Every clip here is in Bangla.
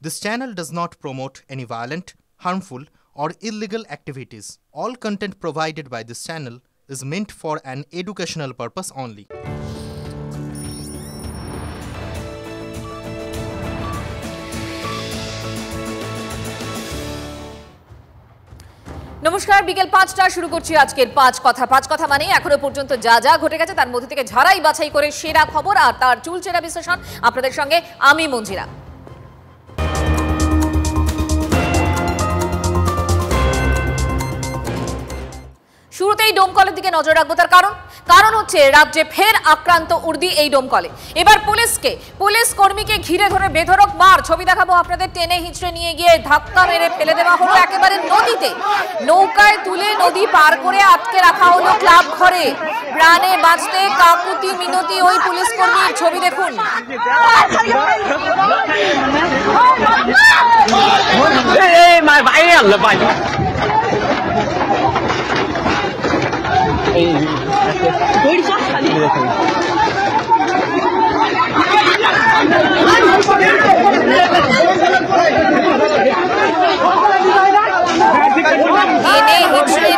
This channel does not promote any violent, harmful, or illegal activities. All content provided by this channel is meant for an educational purpose only. নমস্কার, বিকেল ৫টা শুরু করছি আজকের পাঁচ কথা মানে এখনো পর্যন্ত যা যা ঘটে গেছে তার মধ্যে থেকে ঝাড়াই বাছাই করে সেরা খবর আর তার চুলচেরা বিশ্লেষণ আপনাদের সঙ্গে আমি মঞ্জিরা। শুরুতেই ডোমকলের দিকে নজর রাখবো, তার কারণ হচ্ছে রাজ্যে ফের আক্রান্ত উর্দি এই ডোমকলে। এবার পুলিশ কর্মীকে ঘিরে ধরে বেধড়ক মার, ছবি দেখাবো আপনাদের। টেনে হিঁচড়ে নিয়ে গিয়ে ধাক্কা মেরে ফেলে দেওয়া হলো একেবারে নদীতে। নৌকায় তুলে নদী পার করে আটকে রাখা হলো ক্লাব ঘরে। প্রাণে বাঁচতে কাকুতি মিনতি ওই পুলিশ কর্মীর, ছবি দেখুন।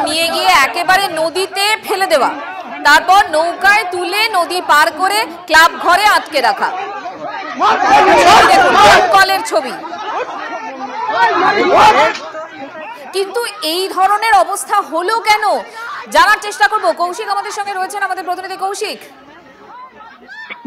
নিয়ে গিয়ে একেবারে নদীতে ফেলে দেওয়া, তারপর নৌকায় তুলে নদী পার করে ক্লাব ঘরে আটকে রাখা। কলের ছবি। কিন্তু এই ধরনের অবস্থা হলো কেন জানার চেষ্টা করব। কৌশিক আমাদের সঙ্গে রয়েছেন, আমাদের প্রতিনিধি কৌশিক।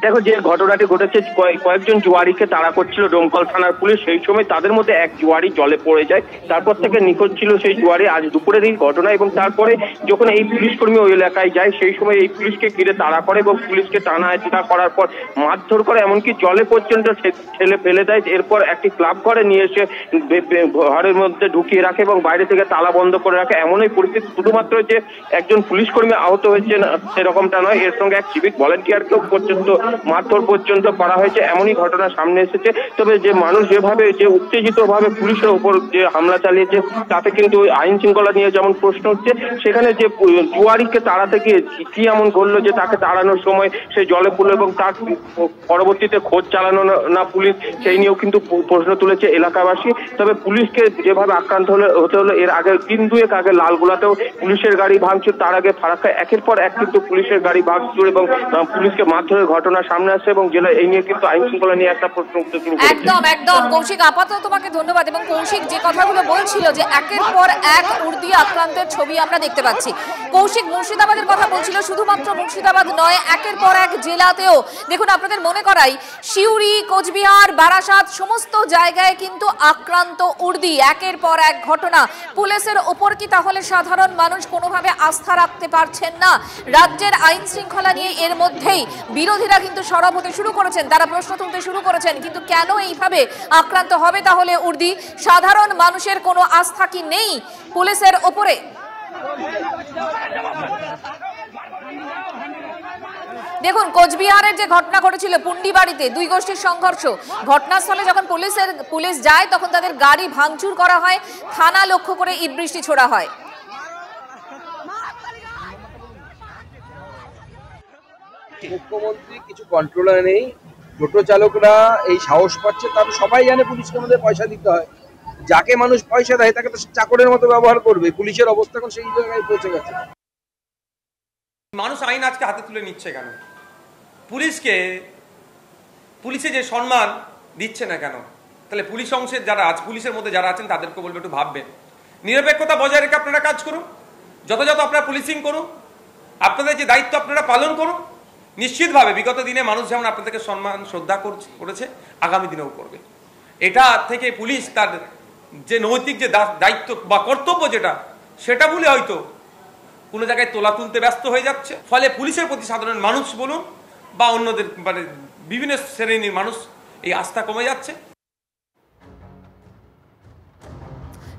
দেখো, যে ঘটনাটি ঘটেছে, কয়েকজন জুয়ারিকে তাড়া করছিল ডোমকল থানার পুলিশ। সেই সময় তাদের মধ্যে এক জুয়ারি জলে পড়ে যায়। তারপর থেকে নিখোঁজ ছিল সেই জুয়ারি। আজ দুপুরের এই ঘটনা, এবং তারপরে যখন এই পুলিশ কর্মী ওই এলাকায় যায় সেই সময় এই পুলিশকে ঘিরে তাড়া করে এবং পুলিশকে টানা হেঁচড়া করার পর মারধর করে, এমনকি জলে পর্যন্ত ঠেলে ফেলে দেয়। এরপর একটি ক্লাব ঘরে নিয়ে এসে ঘরের মধ্যে ঢুকিয়ে রাখে এবং বাইরে থেকে তালা বন্ধ করে রাখে। এমনই পরিস্থিতি। শুধুমাত্র যে একজন পুলিশ কর্মী আহত হয়েছে সেরকমটা নয়, এর সঙ্গে এক সিভিক ভলেন্টিয়ারকেও পর্যন্ত মারধর পর্যন্ত করা হয়েছে। এমনই ঘটনা সামনে এসেছে। তবে যে মানুষ যেভাবে উত্তেজিত ভাবে পুলিশের উপর যে হামলা চালিয়েছে, তাতে কিন্তু আইন শৃঙ্খলা নিয়ে যেমন প্রশ্ন হচ্ছে, সেখানে যে জুয়ারিকে তাড়াতে গিয়ে কি এমন ঘটলো যে তাকে তাড়ানোর সময় সে জলে পড়লো এবং তার পরবর্তীতে খোঁজ চালানো না পুলিশ, সেই নিয়েও কিন্তু প্রশ্ন তুলেছে এলাকাবাসী। তবে পুলিশকে যেভাবে আক্রান্ত হতে হলো, এর আগে দিন দুয়েক আগে লালগোলাতেও পুলিশের গাড়ি ভাঙচুর, তার আগে ফারাক্কায় একের পর এক কিন্তু পুলিশের গাড়ি ভাঙচুর এবং পুলিশকে মারধরের ঘটনা সামনে আসছে এবং জেলায় এই নিয়ে কিন্তু আইন শৃঙ্খলা নিয়ে একটা প্রশ্ন উঠতে শুরু করেছে। একদম কৌশিক, আপাতত তোমাকে ধন্যবাদ। এবং কৌশিক যে কথাগুলো বলছিল যে একের পর এক উর্দি আক্রান্তের ছবি আমরা দেখতে পাচ্ছি। কৌশিক মুর্শিদাবাদের কথা বলছিল, শুধুমাত্র মুর্শিদাবাদ নয়, একের পর এক জেলাতেও দেখুন। আপনাদের মনে করাই, সিউড়ি, কোচবিহার, বারাসাত সমস্ত জায়গায় কিন্তু আক্রান্ত উর্দি। একের পর এক ঘটনা। পুলিশের ওপর কি তাহলে সাধারণ মানুষ কোনোভাবে আস্থা রাখতে পারছেন না? রাজ্যের আইন শৃঙ্খলা নিয়ে এর মধ্যেই বিরোধীরা কিন্তু সরব হতে শুরু করেছেন, তারা প্রশ্ন তুলতে শুরু করেছেন। কিন্তু কেন এইভাবে আক্রান্ত হবে তাহলে উর্দি? সাধারণ মানুষের কোনো আস্থা কি নেই পুলিশের ওপরে? দেখুন, কোচবিহারের যে ঘটনা ঘটেছিল পুন্ডিবাড়িতে, দুই গোষ্ঠীর সংঘর্ষ। ঘটনাস্থলে যখন পুলিশ যায় তখন তাদের গাড়ি ভাঙচুর করা হয়, থানা লক্ষ্য করে ইট বৃষ্টি ছোড়া হয়। মুখ্যমন্ত্রী কিছু কন্ট্রোলার নেই, টোটো চালকরা এই সাহস পাচ্ছে। তার সবাই জানে পুলিশকে আমাদের পয়সা দিতে হয়, যাকে মানুষ পয়সা দেয় তাকে তো চাকরের মতো ব্যবহার করবে। পুলিশের অবস্থা এখন সেই জায়গায় পৌঁছে গেছে। মানুষ আইন আজকে হাতে তুলে নিচ্ছে কেন? পুলিশে যে সম্মান দিচ্ছে না কেন? তাহলে পুলিশ অংশের পুলিশের মধ্যে যারা আছেন তাদেরকে বলবো একটু ভাববেন। নিরপেক্ষতা বজায় রেখে আপনারা কাজ করুন, যথাযথ আপনারা পুলিশিং করুন, আপনাদের যে দায়িত্ব আপনারা পালন করুন। নিশ্চিতভাবে বিগত দিনে মানুষ যেমন আপনাদেরকে সম্মান শ্রদ্ধা করেছে, আগামী দিনেও করবে। এটা থেকে পুলিশ তার যে নৈতিক যে দায়িত্ব বা কর্তব্য সেটা ভুলে হয়তো কোনো জায়গায় তোলা তুলতে ব্যস্ত হয়ে যাচ্ছে। ফলে পুলিশের প্রতি সাধারণ মানুষ বলুন বা অন্যদের বিভিন্ন শ্রেণীর মানুষ এই আস্থা কমে যাচ্ছে।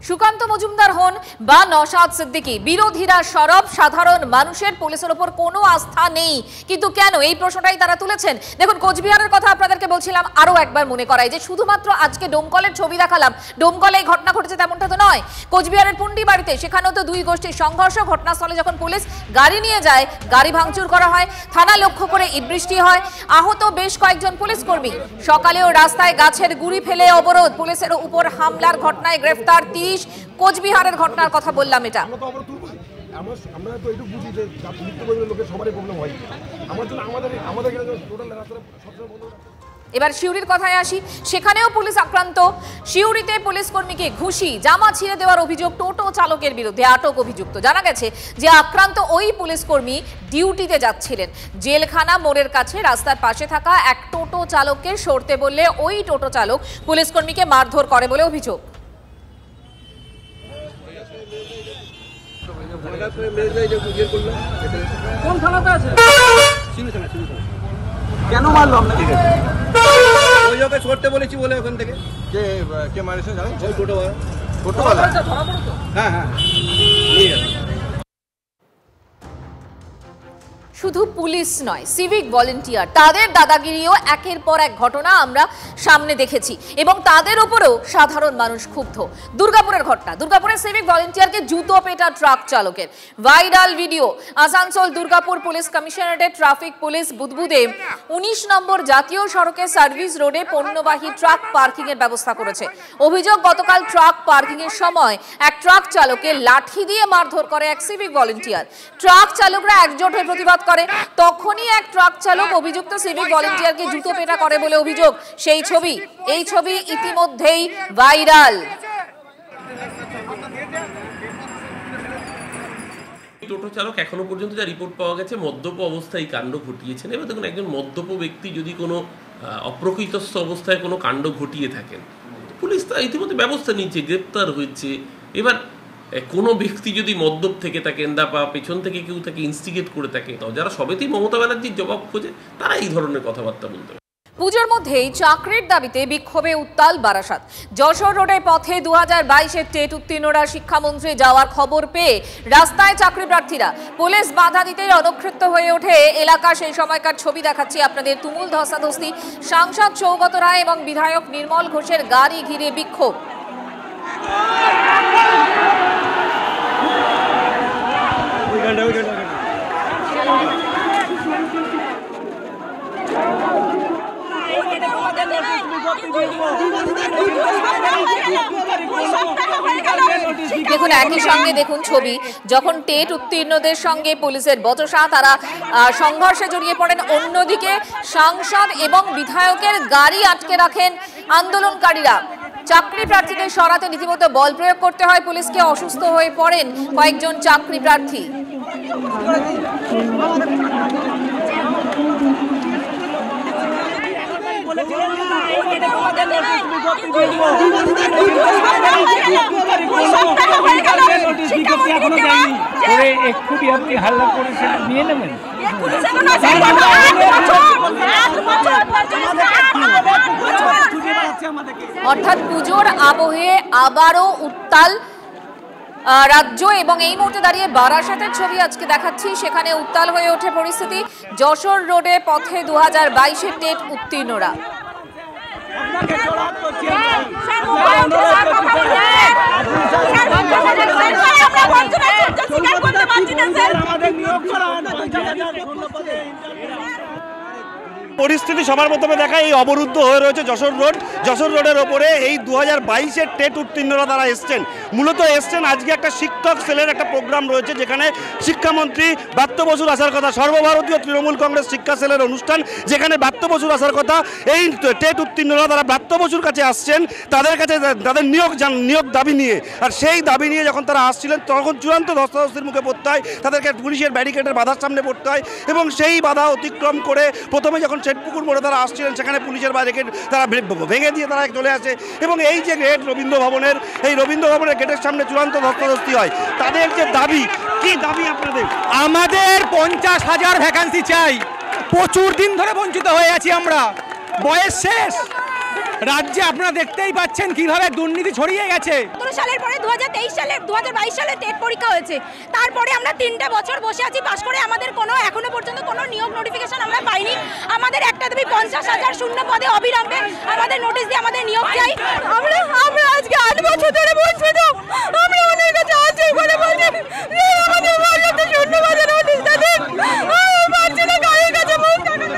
সুকান্ত মজুমদার হন বা নওশাদ সিদ্দিকী, বিরোধীরা সরব, সাধারণ মানুষের পুলিশের উপর কোনো আস্থা নেই। কিন্তু কেন, এই প্রশ্নটাই তারা তুলেছেন। দেখুন, কোচবিহারের কথা আপনাদেরকে বলছিলাম, আরো একবার মনে করাই যে শুধুমাত্র আজকে ডোমকলের ছবি দেখালাম, ডোমকলে এই ঘটনা ঘটেছে তেমনটা তো নয়। কোচবিহারের পুন্ডিবাড়িতে সেখানেও তো দুই গোষ্ঠীর সংঘর্ষ। ঘটনাস্থলে যখন পুলিশ গাড়ি নিয়ে যায়, গাড়ি ভাঙচুর করা হয়, থানা লক্ষ্য করে ইট বৃষ্টি হয়, আহত বেশ কয়েকজন পুলিশ কর্মী। সকালেও রাস্তায় গাছের গুঁড়ি ফেলে অবরোধ, পুলিশের উপর হামলার ঘটনায় গ্রেফতার 30। কোচবিহারের ঘটনার কথা বললাম এটা। এবার সিউড়ির কথায় আসি, সেখানেও পুলিশ আক্রান্ত। সিউড়িতে পুলিশ কর্মীকে ঘুষি, জামা ছিঁড়ে দেওয়ার অভিযোগ টোটো চালকের বিরুদ্ধে। আটক অভিযুক্ত। জানা গেছে যে আক্রান্ত ওই পুলিশ কর্মী ডিউটিতে যাচ্ছিলেন। জেলখানা মোড়ের কাছে রাস্তার পাশে থাকা এক টোটো চালককে সরতে বললে ওই টোটো চালক পুলিশ কর্মীকে মারধর করে বলে অভিযোগ। কেন মারলো আপনাকে? ওই ওকে ছড়তে বলেছি বলে ওখান থেকে কে মারেছে জানেন? ওই টোটোওয়ালা। হ্যাঁ হ্যাঁ, ঠিক আছে। শুধু পুলিশ নয়, সিভিক ভলেন্টিয়ার, তাদের দাদাগিরিও একের পর এক ঘটনা আমরা সামনে দেখেছি এবং তাদের উপরেও সাধারণ মানুষ ক্ষুব্ধ। দুর্গাপুরের ঘটনা, দুর্গাপুরের সিভিক ভলেন্টিয়ারকে জুতো পেটা ট্রাক চালকের viral video. Asansol Durgapur police কমিশনারেটের ট্রাফিক পুলিশ বুদবুদে 19 নম্বর জাতীয় সড়কে সার্ভিস রোডে পণ্যবাহী ট্রাক পার্কিং এর ব্যবস্থা করেছে। অভিযোগ, গতকাল ট্রাক পার্কিং এর সময় এক ট্রাক চালককে লাঠি দিয়ে মারধর করে এক সিভিক ভলেন্টিয়ার। ট্রাক চালকরা একজোট হয়ে প্রতিবাদ করে, তখনই এক ট্রাক চালক অভিযুক্ত সিভিক ভলেন্টিয়ারকে জুতো পেটা করে বলে অভিযোগ। সেই ছবি, এই ছবি ইতিমধ্যেই ভাইরাল। টোটো চালক এখনো পর্যন্ত যা রিপোর্ট পাওয়া গেছে মদ্যপ অবস্থায় কাণ্ড ঘটিয়েছেন। এবার দেখুন, একজন মদ্যপ ব্যক্তি যদি কোনো অপ্রকৃতস্থ অবস্থায় কোনো কাণ্ড ঘটিয়ে থাকেন, পুলিশ তা ইতিমধ্যে ব্যবস্থা নিচ্ছে, গ্রেপ্তার হয়েছে। এবার কোনো ব্যক্তি যদি মদ্যপ থেকে থাকেন বা পেছন থেকে কেউ তাকে ইনস্টিগেট করে থাকে, তো যারা সবেতেই মমতা ব্যানার্জির জবাব খোঁজে তারা এই ধরনের কথাবার্তা বলতে পারে। পুজোর মধ্যেই চাকরির দাবিতে বিক্ষোভে উত্তাল বারাসাত। যশোর রোডের পথে 2022-এর টেট উত্তীর্ণরা শিক্ষামন্ত্রী যাওয়ার খবর পেয়ে রাস্তায় চাকরি প্রার্থীরা। পুলিশ বাধা দিতেই রণক্ষেত্র হয়ে ওঠে এলাকা। সেই সময়কার ছবি দেখাচ্ছি আপনাদের। তুমুল ধস্তাধস্তি, সাংসদ সৌগত রায় এবং বিধায়ক নির্মল ঘোষের গাড়ি ঘিরে বিক্ষোভ। দেখুন, একই সঙ্গে দেখুন ছবি, যখন টেট উত্তীর্ণদের সঙ্গে পুলিশের বচসা, তারা সংঘর্ষে জড়িয়ে পড়েন। অন্যদিকে সাংসদ এবং বিধায়কের গাড়ি আটকে রাখেন আন্দোলনকারীরা। চাকরি প্রার্থীদের সরাতে রীতিমতো বল প্রয়োগ করতে হয় পুলিশকে। অসুস্থ হয়ে পড়েন কয়েকজন চাকরি প্রার্থী। অর্থাৎ পুজোর আবহে আবারও উত্তাল রাজ্য এবং এই মুহূর্তে দাঁড়িয়ে বারাসাতের ছবি আজকে দেখাচ্ছি। সেখানে উত্তাল হয়ে ওঠে পরিস্থিতি। যশোর রোডে পথে 2022-এর টেট উত্তীর্ণরা। পরিস্থিতি সবার প্রথমে দেখা, এই অবরুদ্ধ হয়ে রয়েছে যশোর রোড। যশোর রোডের ওপরে এই 2022-এর টেট উত্তীর্ণরা তারা এসছেন, মূলত এসছেন আজকে একটা শিক্ষক সেলের একটা প্রোগ্রাম রয়েছে, যেখানে শিক্ষামন্ত্রী ব্রাত্য বসুর আসার কথা। সর্বভারতীয় তৃণমূল কংগ্রেস শিক্ষা সেলের অনুষ্ঠান, যেখানে ব্রাত্য বসুর আসার কথা। এই টেট উত্তীর্ণরা তারা ব্রাত্য বসুর কাছে আসছেন, তাদের কাছে তাদের নিয়োগ দাবি নিয়ে। আর সেই দাবি নিয়ে যখন তারা আসছিলেন, তখন চূড়ান্ত ধস্তাধস্তির মুখে পড়তে হয়, তাদেরকে পুলিশের ব্যারিকেডের বাধার সামনে পড়তে হয়। এবং সেই বাধা অতিক্রম করে প্রথমে যখন শেঠপুকুর মোড়ে তারা আসছিলেন, সেখানে পুলিশের ব্যারিকেড তারা ভেঙে দিয়ে তারা চলে আসে। এবং এই যে গেট রবীন্দ্র ভবনের, এই রবীন্দ্র ভবনের গেটের সামনে চূড়ান্ত ধস্তাধস্তি হয়। তাদের যে দাবি, কি দাবি আপনাদের? আমাদের 50,000 ভ্যাকান্সি চাই। প্রচুর দিন ধরে বঞ্চিত হয়ে আছি আমরা, বয়স শেষ। রাজ্যে আপনারা দেখতেই পাচ্ছেন কিভাবে দুর্নীতি ছড়িয়ে গেছে। 17 সালের পরে 2023 সালে 2022 সালে টেট পরীক্ষা হয়েছে, তারপরে আমরা 3টে বছর বসে আছি পাশ করে, আমাদের কোনো এখনো পর্যন্ত কোনো নিয়োগ নোটিফিকেশন আমরা পাইনি। আমাদের একটা দাবি 50,000 শূন্য পদে অবিলম্বে আমাদের নোটিশ দিয়ে আমাদের নিয়োগ চাই। আমরা আজকে 8 বছর ধরে বঞ্চিত, আমরা অনেক কাছে আছি বলে বলছি আমাদের বলতে শূন্য পদে নোটিশটা দিন, পারছি না কারোর কাছে মুখ দেখাতে।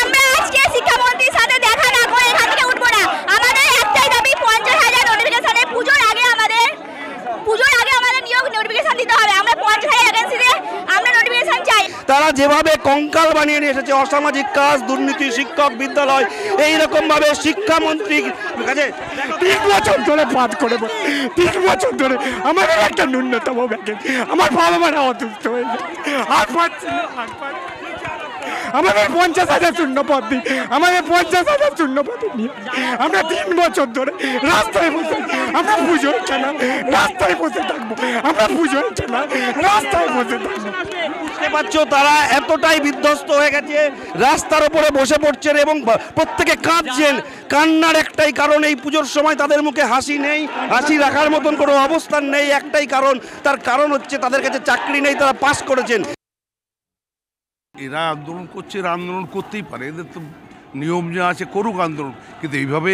আমরা আজকে শিক্ষামন্ত্রীর সাথে দেখা না করে এখান থেকে উঠবো না। আমাদের একটাই দাবি 50,000 নোটিফিকেশনে পুজোর আগে আমাদের নিয়োগ নোটিফিকেশন দিতে হবে। আমরা 50,000 ভ্যাকেন্সিতে আমরা নোটিফিকেশন চাই। তারা যেভাবে কঙ্কাল বানিয়ে নিয়ে এসেছে অসামাজিক কাজ, দুর্নীতি, শিক্ষক, বিদ্যালয়, এইরকম ভাবে শিক্ষামন্ত্রীর কাছে 3 বছর ধরে পাঠ করে 3 বছর ধরে আমাদের একটা ন্যূনতম ভ্যাকেন্সি, আমার বাবা মারা অসুস্থ হয়ে যায়, আর পাচ্ছি না, আমাদের 50,000 শূন্য পদ দিই, আমাদের 50,000 শূন্য পদ নিয়ে আমরা 3 বছর ধরে রাস্তায় বসে, আমরা পুজোর কেনা রাস্তায় বসে থাকবো, আমরা পুজোর কেনা রাস্তায় বসে থাকবো। বুঝতে পারছো তারা এতটাই বিধ্বস্ত হয়ে গেছে, রাস্তার উপরে বসে পড়ছেন এবং প্রত্যেকে কাঁদছেন। কান্নার একটাই কারণ, এই পুজোর সময় তাদের মুখে হাসি নেই, হাসি রাখার মতন কোনো অবস্থান নেই। একটাই কারণ, তার কারণ হচ্ছে তাদের কাছে চাকরি নেই, তারা পাস করেছেন। এরা আন্দোলন করছে, এরা আন্দোলন করতেই পারে, এদের তো নিয়ম যা আছে করুক আন্দোলন, কিন্তু এইভাবে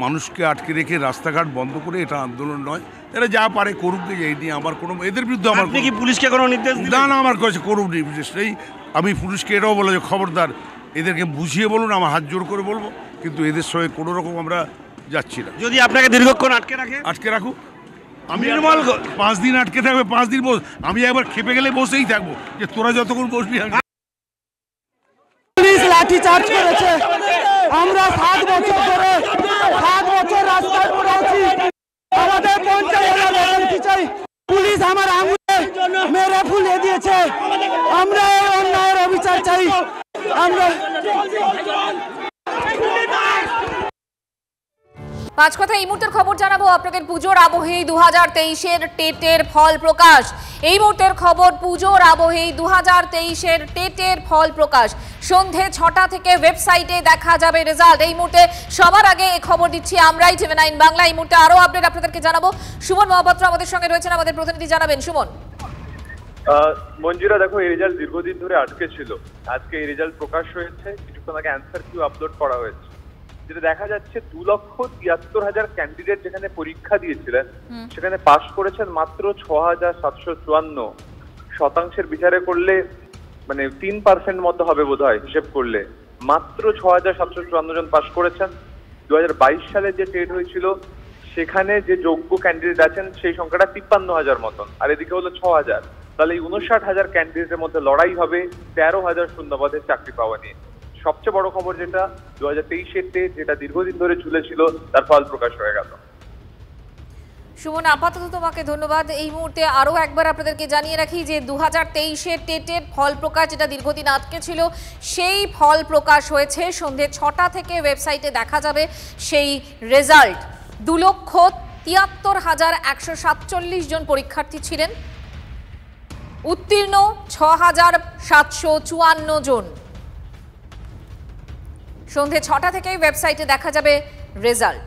মানুষকে আটকে রেখে রাস্তাঘাট বন্ধ করে এটা আন্দোলন নয়। এরা যা পারে করুক, এই নিয়ে আমার কোনো, এদের বিরুদ্ধে আমার কি পুলিশকে কোনো নির্দেশ না না আমার কাছে করুক নির্দেশ নেই। আমি পুলিশকে এটাও বলে যে খবরদার এদেরকে বুঝিয়ে বলুন, আমার হাত জোর করে বলবো, কিন্তু এদের সঙ্গে কোনো রকম আমরা যাচ্ছি না। যদি আপনাকে দীর্ঘক্ষণ আটকে রাখুক, আমি 5 দিন আটকে থাকবে, 5 দিন বস, আমি একবার খেপে গেলে বসেই থাকবো, যে তোরা যতক্ষণ বসবি। পুলিশ লাঠি চার্জ করেছে, আমরা 7 বছর ধরে 7 বছর রাস্তায় পড়ে আছি, আমাদের 50,000 ভ্যাকেন্সি চাই। পুলিশ আমার আঙুলে মেরে ফুলে দিয়েছে, আমরা এই অন্যায়ের অবিচার চাই। আমরা 5 কথা এই মুহূর্তের খবর জানাবো আপনাদের। পুজোর আবহে 2023-এর টেটের ফল প্রকাশ। এই মুহূর্তের খবর, পুজোর আবহে 2023-এর টেটের ফল প্রকাশ। সন্ধে 6টা থেকে ওয়েবসাইটে দেখা যাবে রেজাল্ট। এই মুহূর্তে সবার আগে এই খবর দিচ্ছি আমরাই TV9 বাংলা। এই মুহূর্তে আরো আপডেট আপনাদেরকে জানাবো। সুমন মহাপাত্র আমাদের সঙ্গে রয়েছেন, আমাদের প্রতিনিধি, জানাবেন সুমন। মঞ্জুরা, দেখো এই রেজাল্ট দীর্ঘদিন ধরে আটকে ছিল, আজকে এই রেজাল্ট প্রকাশ হয়েছে। কিছুক্ষণ আগে অ্যান্সার কিউ আপলোড করা হয়েছে, যেটা দেখা যাচ্ছে 2,73,000 ক্যান্ডিডেট যেখানে পরীক্ষা দিয়েছিলেন সেখানে পাশ করেছেন মাত্র 6,754। শতাংশের বিচারে করলে মানে 3% মতো হবে বোধহয় হিসেব করলে, মাত্র 6,754 জন পাশ করেছেন। 2022 সালে যে টেট হয়েছিল সেখানে যে যোগ্য ক্যান্ডিডেট আছেন সেই সংখ্যাটা 53,000 মতন, আর এদিকে হলো 6,000। তাহলে এই 59,000 ক্যান্ডিডেটের মধ্যে লড়াই হবে 13,000 শূন্যপদের চাকরি পাওয়া নিয়ে। সবচেয়ে বড় খবর যেটা 2023-এর টেট, যেটা দীর্ঘদিন ধরে ঝুলেছিল, তার ফল প্রকাশ হয়ে গেল। সুমন, আপাতত তোমাকে ধন্যবাদ। এই মুহূর্তে আরও একবার আপনাদেরকে জানিয়ে রাখি যে 2023-এর টেটের ফল প্রকাশ, যেটা দীর্ঘদিন আটকে ছিল, সেই ফল প্রকাশ হয়েছে। সন্ধে 6টা থেকে ওয়েবসাইটে দেখা যাবে সেই রেজাল্ট। 2,73,147 জন পরীক্ষার্থী ছিলেন, উত্তীর্ণ 6,754 জন। সন্ধে 6টা থেকে ওয়েবসাইটে দেখা যাবে রেজাল্ট।